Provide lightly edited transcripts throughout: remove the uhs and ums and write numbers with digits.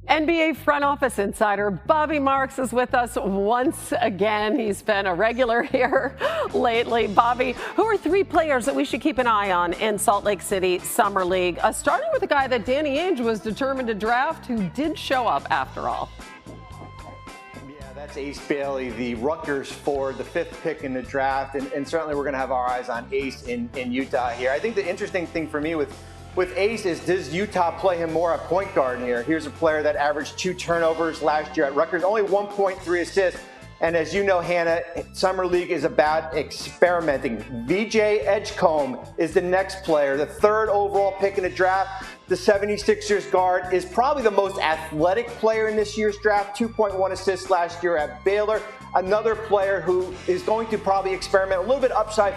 NBA front office insider Bobby Marks is with us once again. He's been a regular here lately. Bobby, who are three players that we should keep an eye on in Salt Lake City Summer League? Starting with a guy that Danny Ainge was determined to draft, who did show up after all. Yeah, that's Ace Bailey, the Rutgers forward, the fifth pick in the draft. And certainly we're going to have our eyes on Ace in Utah here. I think the interesting thing for me with Ace is, does Utah play him more at point guard here? Here's a player that averaged 2 turnovers last year at Rutgers, only 1.3 assists. And as you know, Hannah, Summer League is about experimenting. VJ Edgecombe is the next player, the third overall pick in the draft. The 76ers guard is probably the most athletic player in this year's draft, 2.1 assists last year at Baylor. Another player who is going to probably experiment, a little bit upside.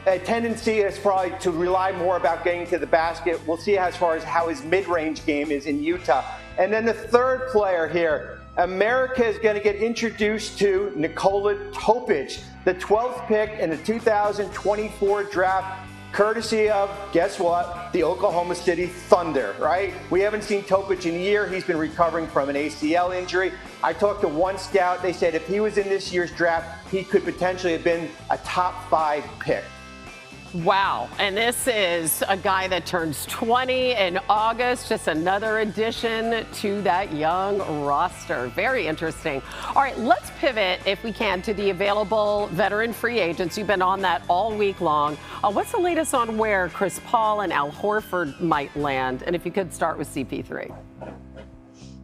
A tendency is probably to rely more about getting to the basket. We'll see as far as how his mid-range game is in Utah. And then the third player here, America is going to get introduced to Nikola Topic, the 12th pick in the 2024 draft, courtesy of, guess what, the Oklahoma City Thunder, right? We haven't seen Topic in a year. He's been recovering from an ACL injury. I talked to one scout. They said if he was in this year's draft, he could potentially have been a top 5 pick. Wow. And this is a guy that turns 20 in August. Just another addition to that young roster. Very interesting. All right, let's pivot, if we can, to the available veteran free agents. You've been on that all week long. What's the latest on where Chris Paul and Al Horford might land? And if you could start with CP3.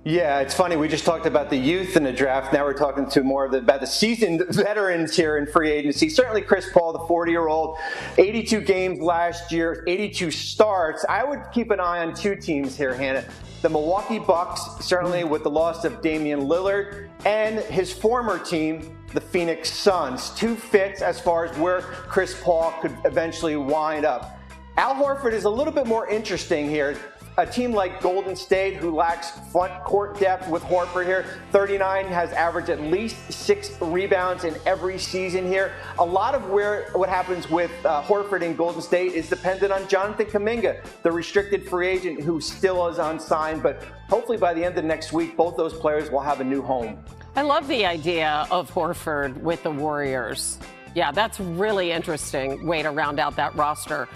Yeah, it's funny. We just talked about the youth in the draft. Now we're talking to more of about the seasoned veterans here in free agency. Certainly Chris Paul, the 40-year-old, 82 games last year, 82 starts. I would keep an eye on 2 teams here, Hannah. The Milwaukee Bucks, certainly with the loss of Damian Lillard, and his former team, the Phoenix Suns. 2 fits as far as where Chris Paul could eventually wind up. Al Horford is a little bit more interesting here. A team like Golden State, who lacks front court depth with Horford here, 39, has averaged at least 6 rebounds in every season here. A lot of what happens with Horford in Golden State is dependent on Jonathan Kuminga, the restricted free agent who still is unsigned. But hopefully by the end of next week, both those players will have a new home. I love the idea of Horford with the Warriors. Yeah, that's really interesting way to round out that roster.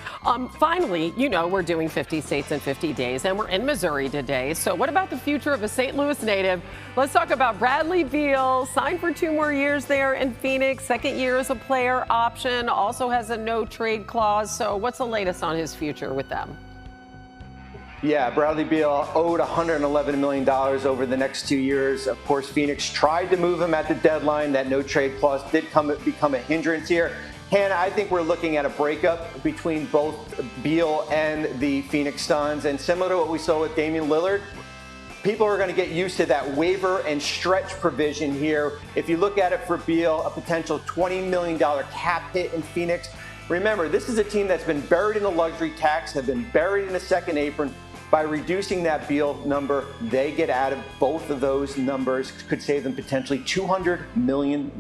Finally, you know, we're doing 50 states in 50 days, and we're in Missouri today. So what about the future of a St. Louis native? Let's talk about Bradley Beal, signed for 2 more years there in Phoenix. 2nd year as a player option, also has a no-trade clause. So what's the latest on his future with them? Yeah, Bradley Beal owed $111 million over the next 2 years. Of course, Phoenix tried to move him at the deadline. That no-trade clause did become a hindrance here. Hannah, I think we're looking at a breakup between both Beal and the Phoenix Suns. And similar to what we saw with Damian Lillard, people are going to get used to that waiver and stretch provision here. If you look at it for Beal, a potential $20 million cap hit in Phoenix. Remember, this is a team that's been buried in the luxury tax, have been buried in the second apron. By reducing that Beal number, they get out of both of those numbers, could save them potentially $200 million.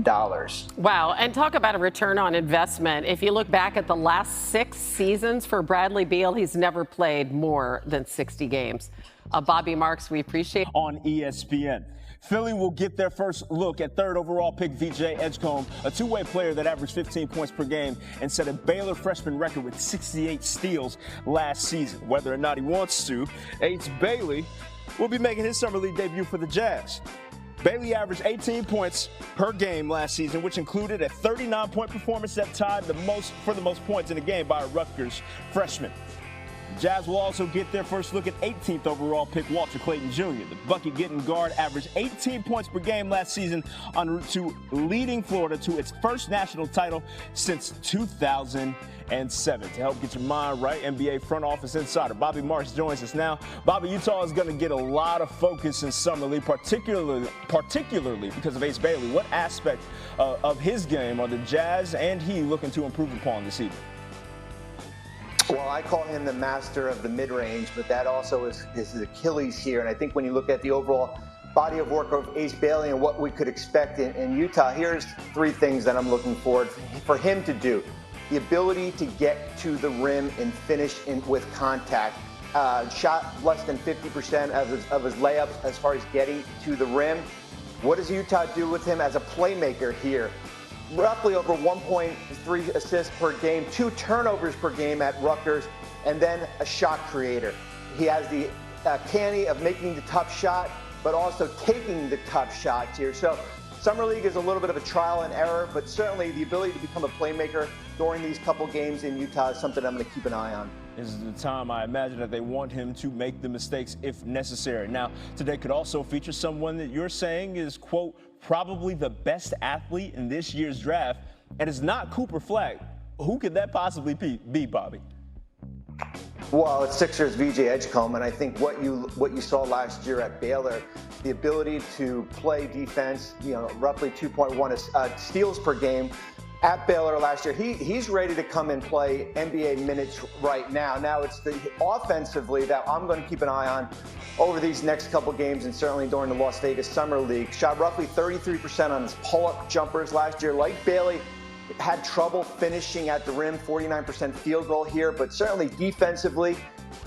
Wow, and talk about a return on investment. If you look back at the last 6 seasons for Bradley Beal, he's never played more than 60 games. Bobby Marks, we appreciate it. On ESPN. Philly will get their first look at 3rd overall pick VJ Edgecombe, a 2-way player that averaged 15 points per game and set a Baylor freshman record with 68 steals last season. Whether or not he wants to, Ace Bailey will be making his summer league debut for the Jazz. Bailey averaged 18 points per game last season, which included a 39-point performance that tied the most points in a game by a Rutgers freshman. Jazz will also get their first look at 18th overall pick Walter Clayton Jr. The bucket-getting guard averaged 18 points per game last season en route to leading Florida to its first national title since 2007. To help get your mind right, NBA front office insider Bobby Marks joins us now. Bobby, Utah is going to get a lot of focus in Summer League, particularly because of Ace Bailey. What aspect of his game are the Jazz and he looking to improve upon this evening? Well, I call him the master of the mid-range, but that also is his Achilles here. And I think when you look at the overall body of work of Ace Bailey and what we could expect in Utah, here's 3 things that I'm looking forward for him to do. The ability to get to the rim and finish with contact. shot less than 50% of his layups as far as getting to the rim. What does Utah do with him as a playmaker here? Roughly over 1.3 assists per game, 2 turnovers per game at Rutgers, and then a shot creator. He has the canny of making the tough shot, but also taking the tough shots here. So Summer League is a little bit of a trial and error, but certainly the ability to become a playmaker during these couple games in Utah is something I'm going to keep an eye on. This is the time I imagine that they want him to make the mistakes if necessary. Now, today could also feature someone that you're saying is, quote, probably the best athlete in this year's draft, and it's not Cooper Flag. Who could that possibly be, Bobby? Well, it's Sixers VJ Edgecombe, and I think what you saw last year at Baylor, the ability to play defense, roughly 2.1 steals per game at Baylor last year. He's ready to come and play NBA minutes right now. Now it's the offensively that I'm going to keep an eye on over these next couple games, and certainly during the Las Vegas Summer League. Shot roughly 33% on his pull-up jumpers last year. Like Bailey, had trouble finishing at the rim, 49% field goal here, but certainly defensively,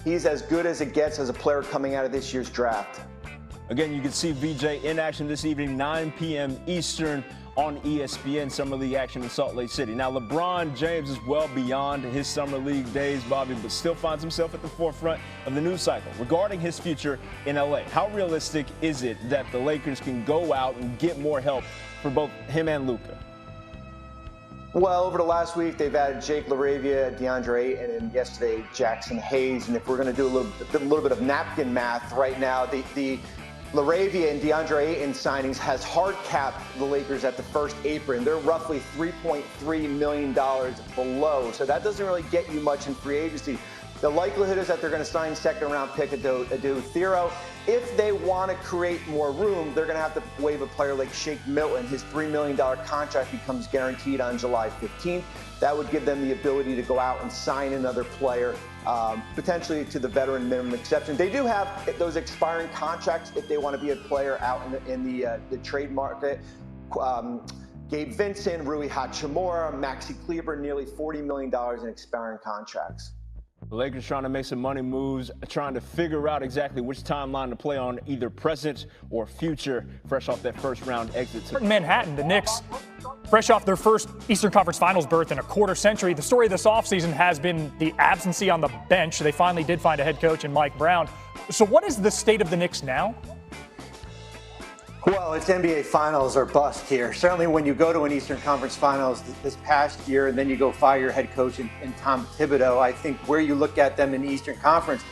he's as good as it gets as a player coming out of this year's draft. Again, you can see VJ in action this evening, 9 p.m. Eastern on ESPN Summer League action in Salt Lake City. Now, LeBron James is well beyond his Summer League days, Bobby, but still finds himself at the forefront of the news cycle regarding his future in LA. How realistic is it that the Lakers can go out and get more help for both him and Luka? Well, over the last week, they've added Jake LaRavia, DeAndre Ayton, and yesterday Jackson Hayes. And if we're going to do a little bit of napkin math right now, the LaRavia and DeAndre Ayton signings has hard capped the Lakers at the first apron. They're roughly $3.3 million below, so that doesn't really get you much in free agency. The likelihood is that they're going to sign second-round pick Adu Thero. If they want to create more room, they're going to have to waive a player like Shake Milton. His $3 million contract becomes guaranteed on July 15th. That would give them the ability to go out and sign another player, potentially to the veteran minimum exception. They do have those expiring contracts if they want to be a player out in the trade market. Gabe Vincent, Rui Hachimura, Maxi Kleber, nearly $40 million in expiring contracts. The Lakers trying to make some money moves, trying to figure out exactly which timeline to play on, either present or future, fresh off that first-round exit. In Manhattan, the Knicks, fresh off their first Eastern Conference Finals berth in a quarter century. The story of this offseason has been the absentee on the bench. They finally did find a head coach in Mike Brown. So what is the state of the Knicks now? Well, it's NBA Finals or bust here. Certainly when you go to an Eastern Conference Finals this past year and then you go fire your head coach in Tom Thibodeau, I think where you look at them in the Eastern Conference,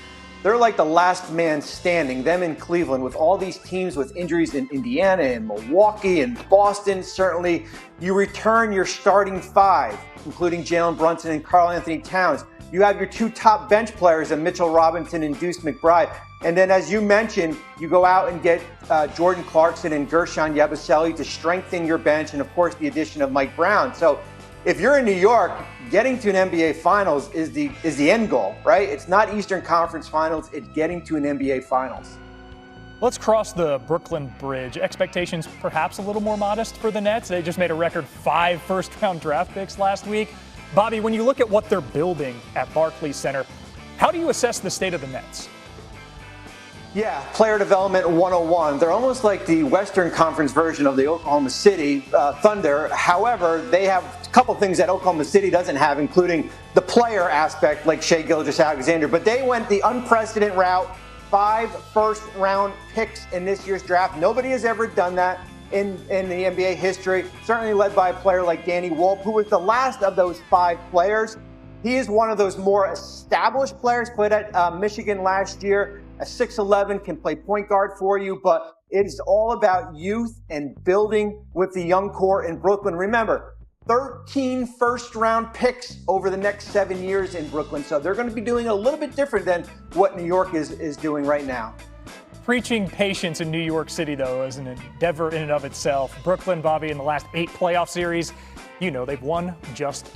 they're like the last man standing, them in Cleveland, with all these teams with injuries in Indiana and Milwaukee and Boston. Certainly you return your starting five, including Jalen Brunson and Karl Anthony Towns. You have your 2 top bench players in Mitchell Robinson and Deuce McBride. And then, as you mentioned, you go out and get Jordan Clarkson and Gershon Yabusele to strengthen your bench, and, of course, the addition of Mike Brown. So if you're in New York, getting to an NBA Finals is the end goal, right? It's not Eastern Conference Finals. It's getting to an NBA Finals. Let's cross the Brooklyn Bridge. Expectations perhaps a little more modest for the Nets. They just made a record 5 first-round draft picks last week. Bobby, when you look at what they're building at Barclays Center, how do you assess the state of the Nets? Yeah, player development 101. They're almost like the Western Conference version of the Oklahoma City Thunder. However, they have a couple things that Oklahoma City doesn't have, including the player aspect like Shai Gilgeous-Alexander. But they went the unprecedented route, 5 first-round picks in this year's draft. Nobody has ever done that in the NBA history, certainly led by a player like Danny Wolf, who was the last of those 5 players. He is one of those more established players, played at Michigan last year. A 6'11", can play point guard for you, but it is all about youth and building with the young core in Brooklyn. Remember, 13 first-round picks over the next 7 years in Brooklyn, so they're going to be doing a little bit different than what New York is doing right now. Preaching patience in New York City, though, is an endeavor in and of itself. Brooklyn, Bobby, in the last 8 playoff series, they've won just